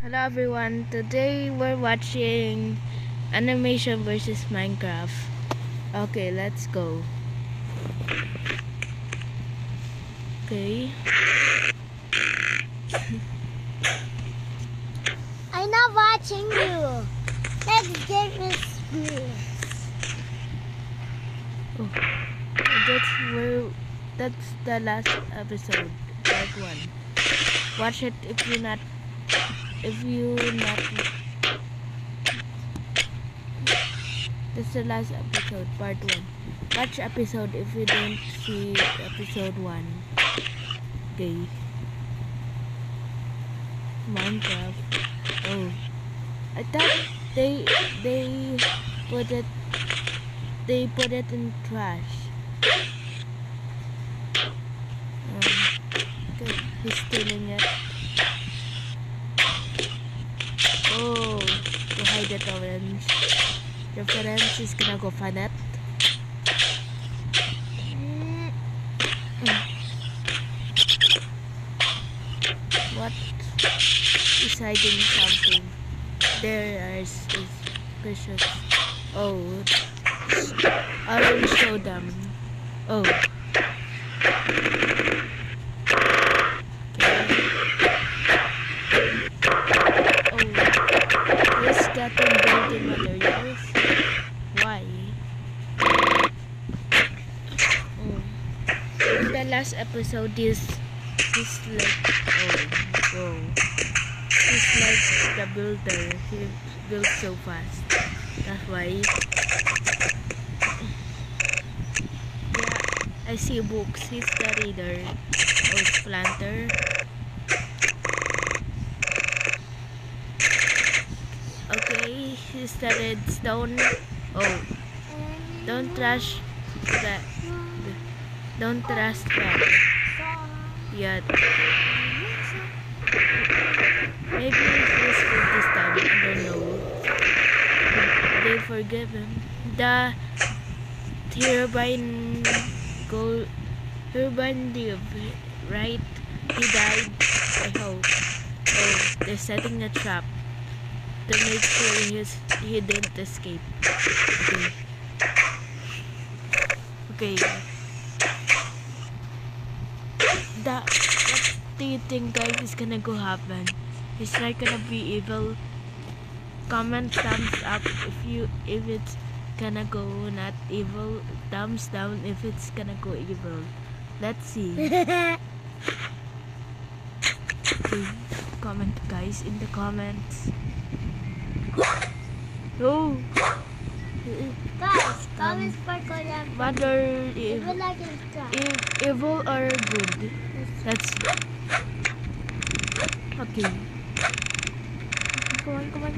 Hello everyone, today we're watching Animation versus Minecraft. Okay, let's go. Okay. I'm not watching you. Let's get this serious. Oh, that's the last episode, part 1. Watch it if you not that's the last episode, part 1. Watch episode if you don't see episode 1. Okay. Minecraft. Oh, I thought they put it in trash. Okay, he's stealing it. Oh, to hide the orange. The friends is gonna go find it. What? He's hiding something. There is precious. Oh, I will show them. Oh. Getting building materials. Why? In the last episode, he's like he's like the builder. He builds so fast. That's why. Yeah, I see books. He's the reader. Oh, planter. Okay, he started stone. Oh, don't trash that. Don't trash that yet. Maybe he's good this time. I don't know. They forgive him. The Turbine live, right? He died. I hope. Oh, they're setting a trap to make sure he didn't escape. Okay. What do you think, guys, is gonna go happen? Is not gonna be evil? Comment thumbs up if it's gonna go not evil. Thumbs down if it's gonna go evil. Let's see. Okay. Comment, guys, in the comments. Oh. Guys, comments for Korean. Whether evil or good. Let's see. Okay. Come on.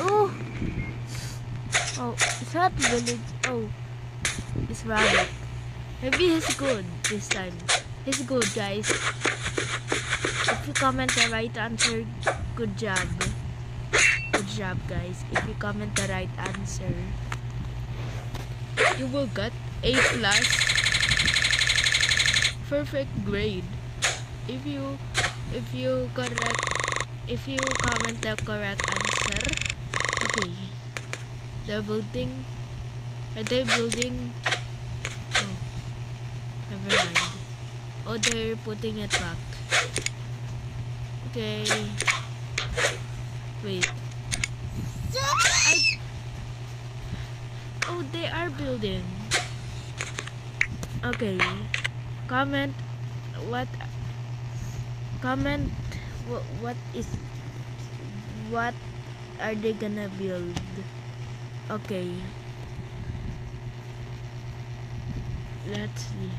Oh. Oh, is that village? Oh, it's rabbit. Maybe he's good this time. He's good, guys. If you comment the right answer, good job. Good job, guys. If you comment the right answer, you will get A+. Perfect grade. If you comment the correct answer. Okay. They're building. Are they building? Oh, never mind. Oh, they're putting it back. Okay. Wait. Oh, they are building. Okay. Comment what are they gonna build? Okay. Let's see.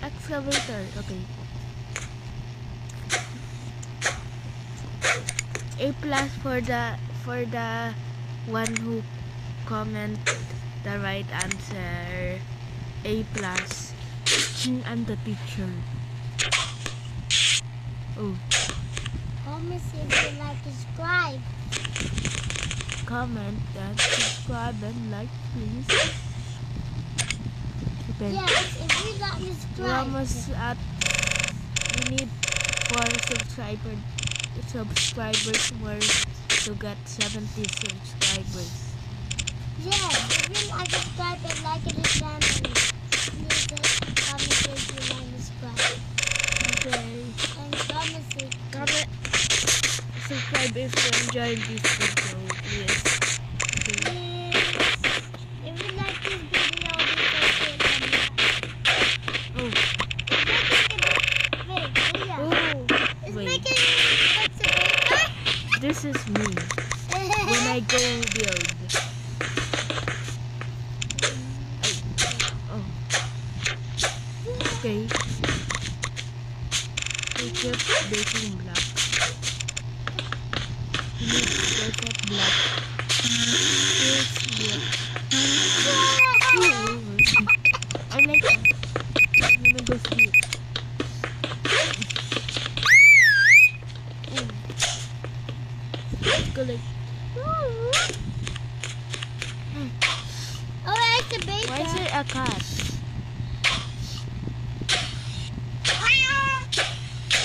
Excavator. Okay. A+ for the one who comment the right answer. A+. I'm the teacher. Oh. Comment if you like, subscribe. Comment and subscribe and like, please. Okay. Yes, if you got me We're subscribe. almost at. We need 4 subscribers more to get 70 subscribers. Yes, if you like subscribe and like the channel, please comment if you like subscribe. Okay. And comment Comment, subscribe if you enjoyed this video, please. please. If you like this video, Oh, it's wait. making what's the paper? This is me when I go build. Oh. Okay. We keep baking block. We need to break up block. Here's block. I like it. I'm gonna go sleep. Let's go like. Oh, it's a baker. Why is it a cat?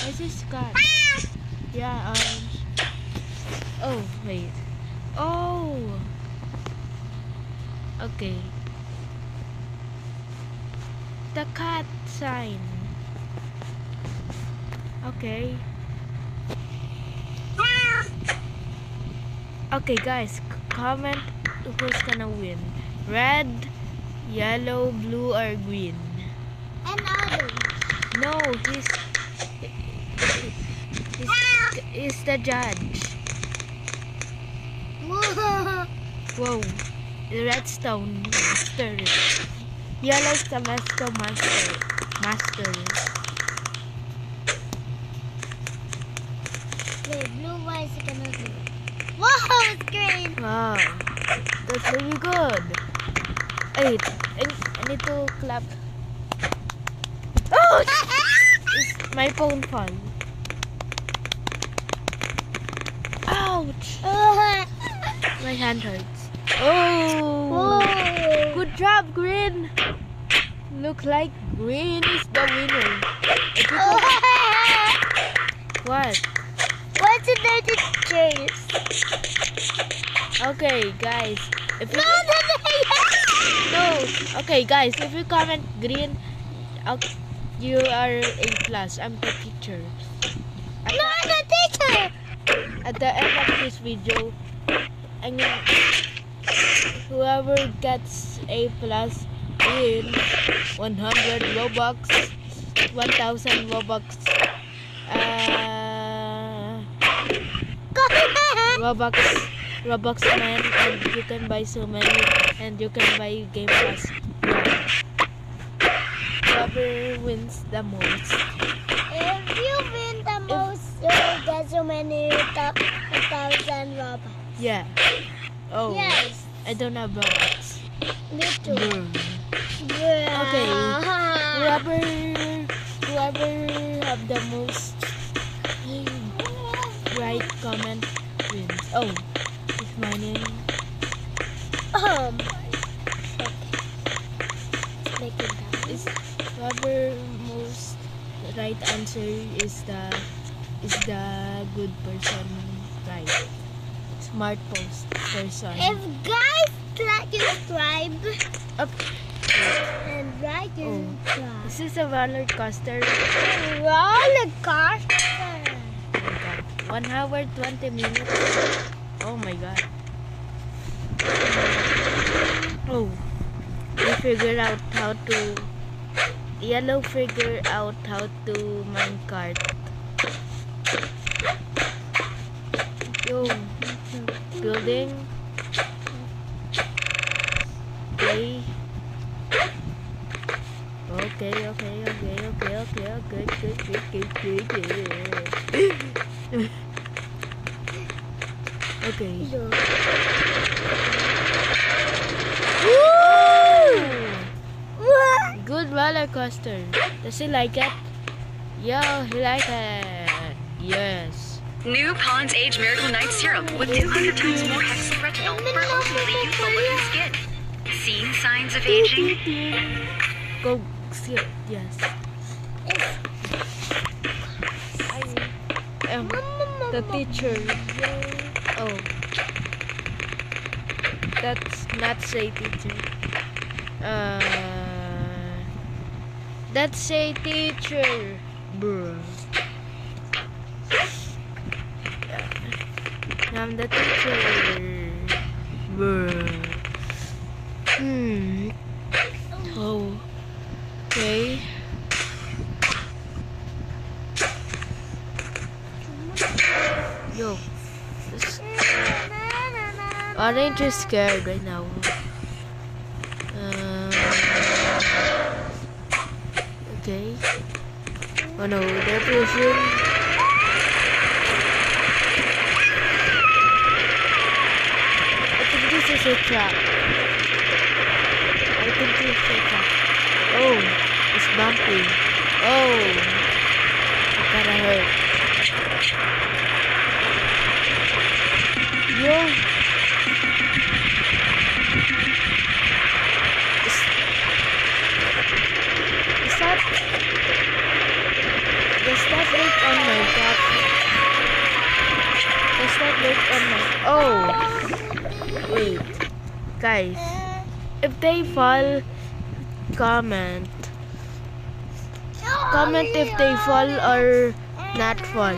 Why is this cat? Yeah, oh, wait. Oh! Okay. The cat sign. Okay. Okay, guys, comment who's gonna win. Red, yellow, blue, or green. And others. No, he's the judge. Whoa, the redstone master. Yellow's the master. Wait, blue, why is it gonna do? Whoa, it's green. Wow, that's really good. Wait, I need to clap. Oh, it's my phone fall. Ouch! My hand hurts. Oh! Whoa. Good job, green. Look like green is the winner. If you what? What's another chase? Okay, guys. If you No. okay, guys. If you comment green, you are A plus. I'm the teacher. No, I'm the teacher. At the end of this video, I mean, whoever gets A plus wins 100 Robux, 1,000 Robux, Robux man, and you can buy so many, and you can buy Game Pass. Whoever wins the most. If you win the most, you'll get so many 1,000 Robux. Yeah. Oh. Yes. I don't have Robux. Me too. Yeah. Okay. Okay. Whoever have the most right comment wins. Oh, it's my name. Let's make it down. Is whoever most right answer is the good person, right? Smart person. If guys like you subscribe Up. and like you subscribe. This is a roller coaster. Roller coaster. Oh my god. 1 hour 20 minutes. Oh my god. Oh. We figure out how to yellow figure out how to minecart. Yo. Building. Okay. Okay. Good roller coaster. Does he like it? Yo, he like it. Yes. New Pond's Age Miracle Night Serum with 200 times more hexylretinol for ultimately youthful looking skin. Seen signs of aging? Go skip. Yes. The teacher. Oh. That's not say teacher. That's say teacher. Bruh. I'm the teacher. Bruh. Oh. Okay. Yo. Orange is scared right now. Okay. Oh no, they're pushing. I think this is a trap. Oh, it's bumpy. Oh, it kinda hurt. Yo. Does that look on my top? Does that look on my... Oh! Wait. Guys. If they fall, comment. Comment if they fall or not fall.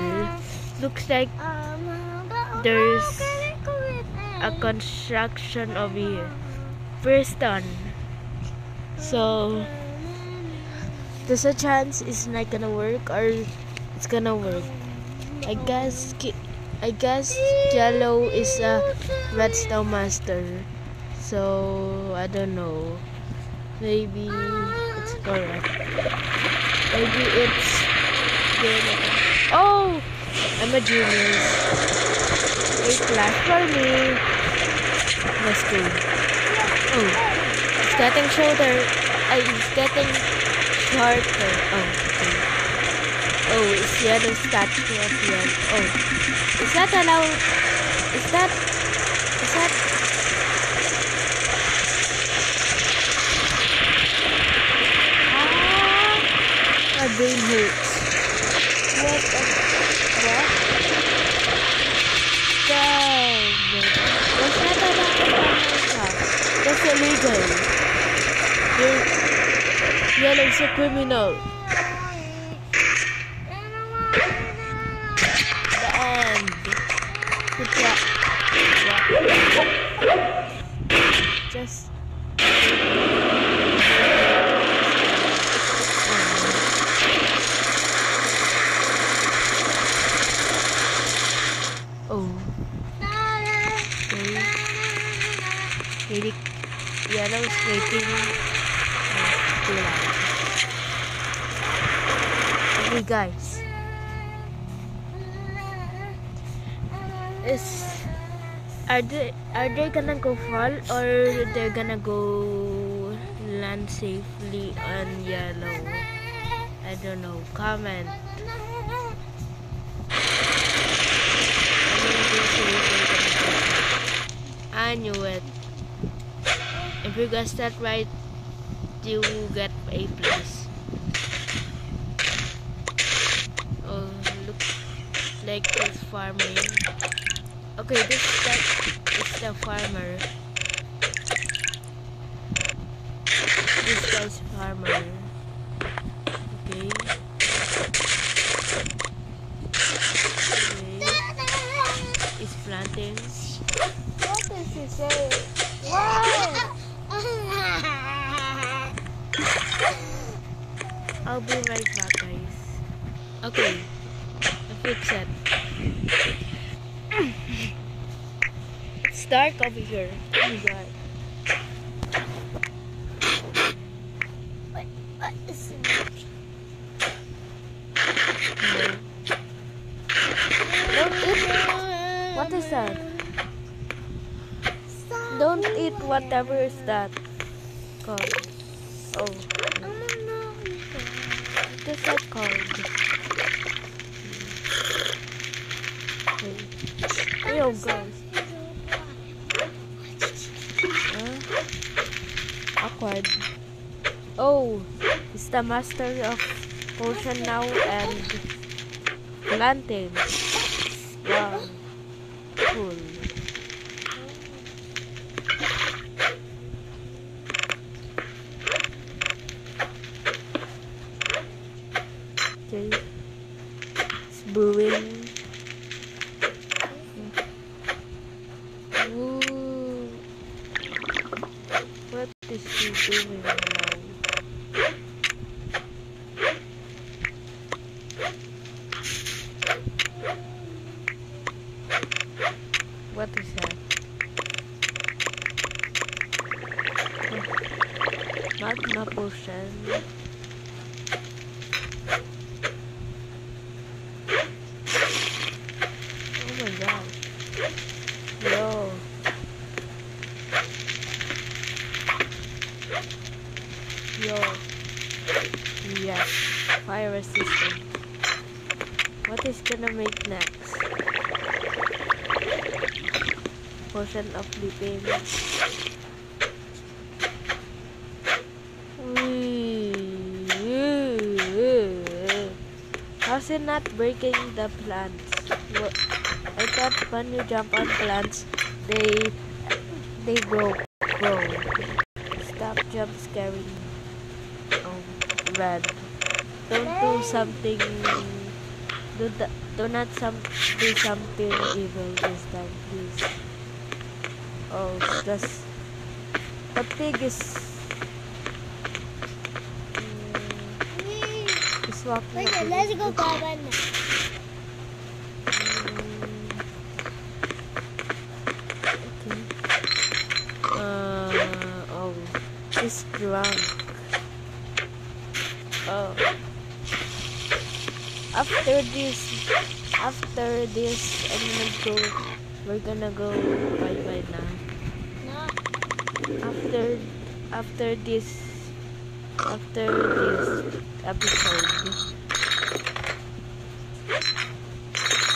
Looks like there's a construction over here. First done. So... there's a chance it's not gonna work or it's gonna work. I guess yellow is a redstone master. So I don't know. Maybe it's correct. Maybe it's good. Oh, I'm a genius. Wait, flash for me. Let's go. Oh, it's getting shorter. It's getting shorter. Oh, okay. Oh, it's yellow statue at the end. Oh, is that allowed? Is that? My brain hurts. What? Damn. Was that allowed? That's illegal. Yellow's a criminal. The end. Good job. Just. Oh. Okay. Yellow's waiting. Okay, guys. Are they gonna go fall or they're gonna go land safely on yellow? I don't know. Comment. I knew it. If you guessed that right, you get A+. Oh, look like this farming. Okay, that is the farmer. This guy's farmer. Okay. He's planting. What does he say? Wow! I'll be right back, guys. Okay, I fix it. It's dark over here. Oh my god. What is it? No. Don't eat. What is that? Don't eat whatever is that called. Oh. What is that called? Okay. Yo, guys. Awkward. Oh. Oh, he's the master of potion now and planting. Wow, cool. Okay, it's brewing. Ooh. What is he doing now? What is that? Magma potion. Oh my god. Yo. Yo. Yes. Fire resistant. What is gonna make next? Potion of leaping. How's it not breaking the plants? I thought when you jump on plants, they grow. Stop jump scaring me. Oh, Red. Don't do something. Do not do something evil this time, please. Oh, just the pig is walking. Okay, let's go Baba now. Okay. Oh, he's drunk. Oh. After this, we're gonna go bye-bye now. No. After this episode.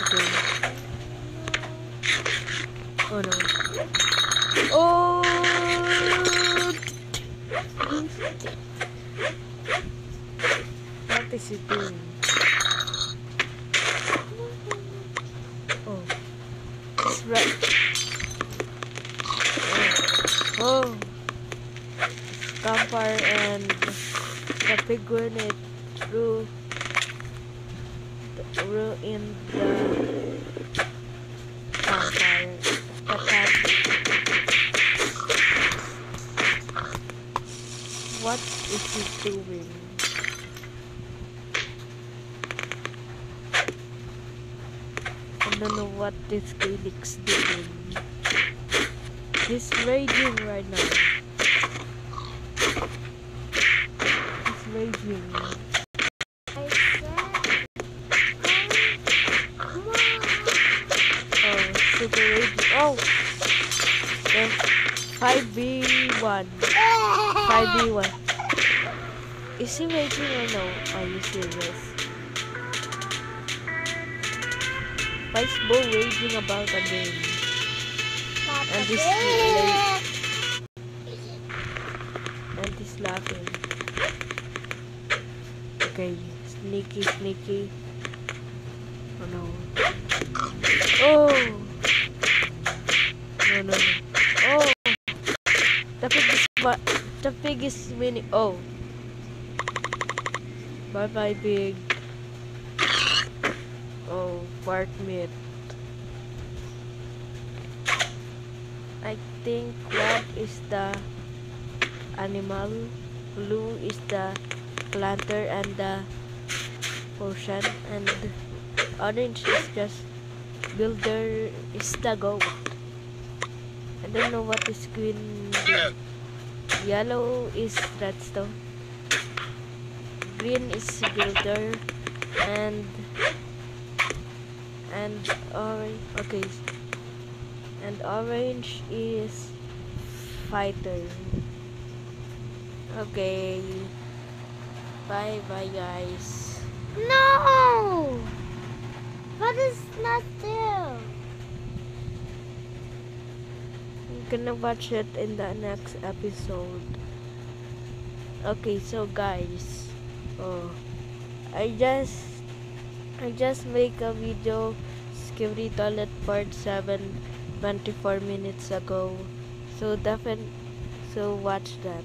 Okay. Oh no. Oh! What is he doing? Oh. It's right. Oh. Campfire and the penguin it threw in the campfire. What is he doing? I don't know what this Felix doing. He's raging right now. He's raging. I said, come on. Oh, super raging. Oh! The 5v1. 5v1. Is he raging or no? Are you serious? Why is Bo raging about a game? Papa And this Bear. And he's laughing. Okay, sneaky. Oh no. Oh! No. Oh! The pig is winning. Oh. Bye pig. Oh, bark meat. I think red is the animal, blue is the planter and the potion, and orange is just builder is the goat. I don't know what is green. Yellow is redstone. Green is builder, and orange. Okay. And orange is fighter. Okay. Bye guys. No! What is not there? I'm gonna watch it in the next episode. Okay, so guys, I just make a video, Scary Toilet Part 7, 24 minutes ago. So watch that.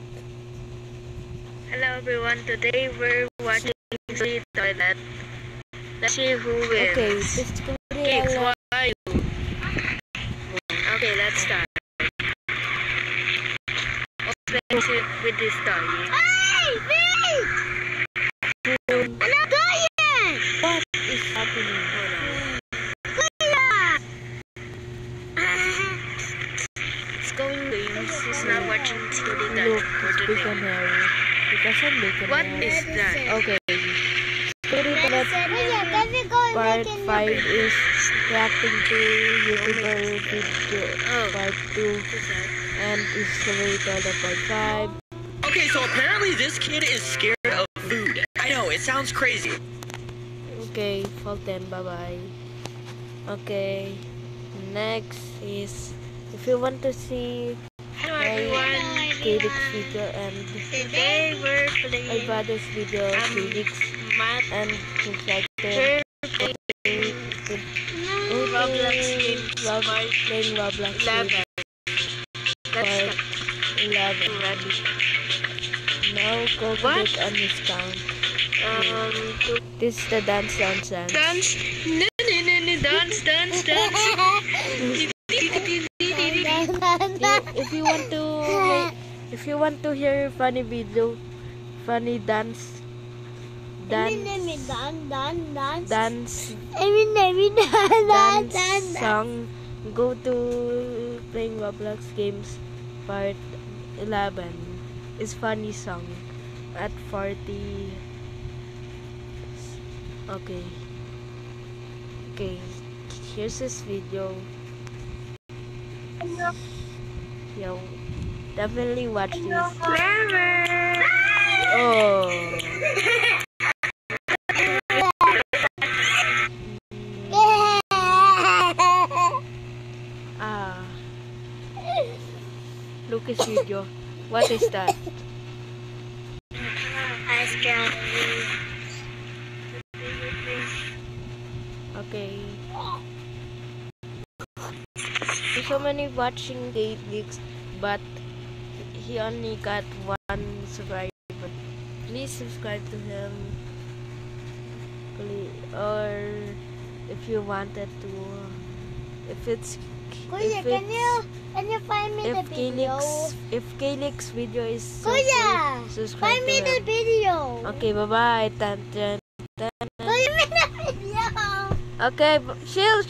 Hello everyone, today we're watching Scary Toilet. Let's see who wins. Okay, Scary Kids, Toilet. what are you? Okay, let's start. Let's start with this story. Hey, Vince! I'm not going! What is happening? It's going games. He's not watching Scary Look, Toilet for it's Big and today. Hairy. Because I'm Big and What Hairy. is that? Okay. Scary Toilet Can we go and Part make a 5 new is reacting to YouTuber video Oh. Part 2 What's that? and is Scary Toilet Part 5. Okay, so apparently this kid is scared of food. I know, it sounds crazy. Okay, Fulton, bye-bye. Okay, next is, if you want to see Hello my everyone. Felix video and Today we're my playing brother's video, Felix, Matt. and subscribe to We're playing Roblox games part playing Roblox 11. Part That's 11. ready. Now go What? click on this count. To This is the dance. dance. No, dance. If you want to hear funny video, funny dance song, go to playing Roblox games part 11. It's funny song at 40. Okay, here's this video. Yo, definitely watch this. Oh, Lucas video. What is that? Okay. There's so many watching Gates, but he only got 1 subscriber. Please subscribe to him. Please, or if you wanted to, if it's Kuya, can you find me the video? If Calix video is so Kuya, cool, subscribe find me to the him. video. Okay, bye bye. Find me the video. Okay, chill.